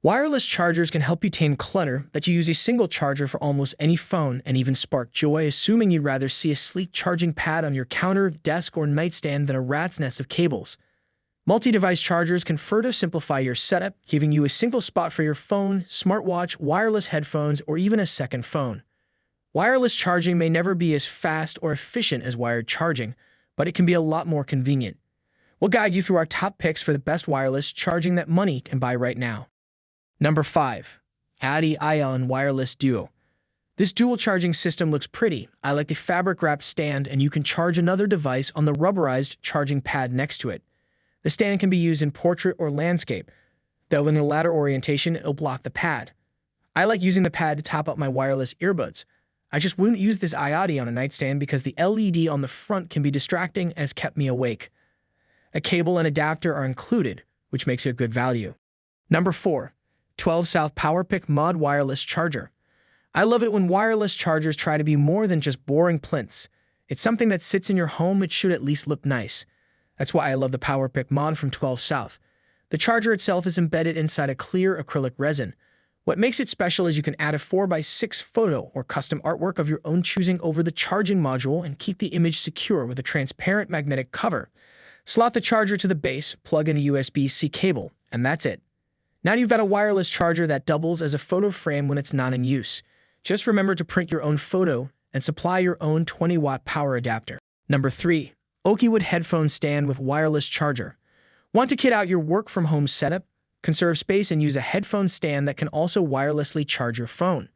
Wireless chargers can help you tame clutter that you use a single charger for almost any phone and even spark joy, assuming you'd rather see a sleek charging pad on your counter, desk, or nightstand than a rat's nest of cables. Multi-device chargers can further simplify your setup, giving you a single spot for your phone, smartwatch, wireless headphones, or even a second phone. Wireless charging may never be as fast or efficient as wired charging, but it can be a lot more convenient. We'll guide you through our top picks for the best wireless charging that money can buy right now. Number 5. iOttie Ion Wireless Duo. This dual charging system looks pretty. I like the fabric-wrapped stand, and you can charge another device on the rubberized charging pad next to it. The stand can be used in portrait or landscape, though in the latter orientation, it'll block the pad. I like using the pad to top up my wireless earbuds. I just wouldn't use this iOttie on a nightstand because the LED on the front can be distracting and has kept me awake. A cable and adapter are included, which makes it a good value. Number 4. 12 South PowerPic Mod Wireless Charger. I love it when wireless chargers try to be more than just boring plinths. It's something that sits in your home. It should at least look nice. That's why I love the PowerPic Mod from 12 South. The charger itself is embedded inside a clear acrylic resin. What makes it special is you can add a 4x6 photo or custom artwork of your own choosing over the charging module and keep the image secure with a transparent magnetic cover. Slot the charger to the base, plug in a USB-C cable, and that's it. Now you've got a wireless charger that doubles as a photo frame when it's not in use. Just remember to print your own photo and supply your own 20-watt power adapter. Number 3. Oakywood Headphone Stand with Wireless Charger. Want to kit out your work-from-home setup? Conserve space and use a headphone stand that can also wirelessly charge your phone.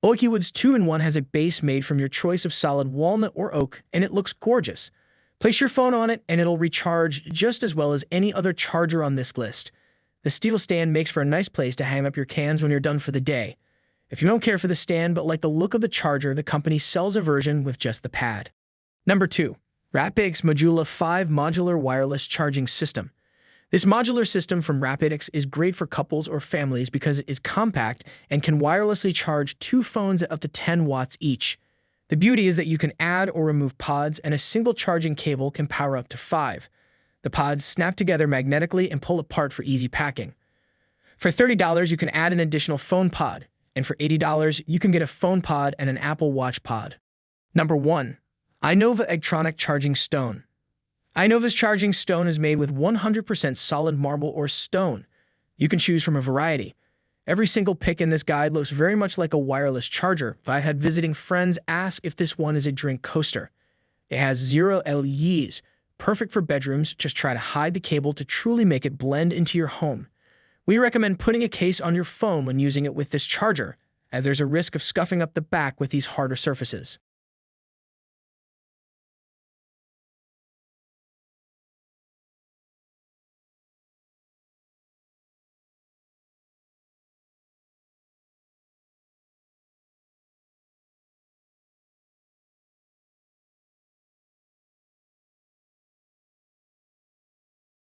Oakywood's 2-in-1 has a base made from your choice of solid walnut or oak, and it looks gorgeous. Place your phone on it and it'll recharge just as well as any other charger on this list. The steel stand makes for a nice place to hang up your cans when you're done for the day. If you don't care for the stand but like the look of the charger, the company sells a version with just the pad. Number 2. RapidX Modular 5 Modular Wireless Charging System. This modular system from RapidX is great for couples or families because it is compact and can wirelessly charge 2 phones at up to 10 watts each. The beauty is that you can add or remove pods, and a single charging cable can power up to 5. The pods snap together magnetically and pull apart for easy packing. For $30, you can add an additional phone pod, and for $80, you can get a phone pod and an Apple Watch pod. Number 1. iNova Eggtronic Charging Stone. iNova's charging stone is made with 100% solid marble or stone. You can choose from a variety. Every single pick in this guide looks very much like a wireless charger, but I had visiting friends ask if this one is a drink coaster. It has 0 LEDs. Perfect for bedrooms. Just try to hide the cable to truly make it blend into your home. We recommend putting a case on your phone when using it with this charger, as there's a risk of scuffing up the back with these harder surfaces.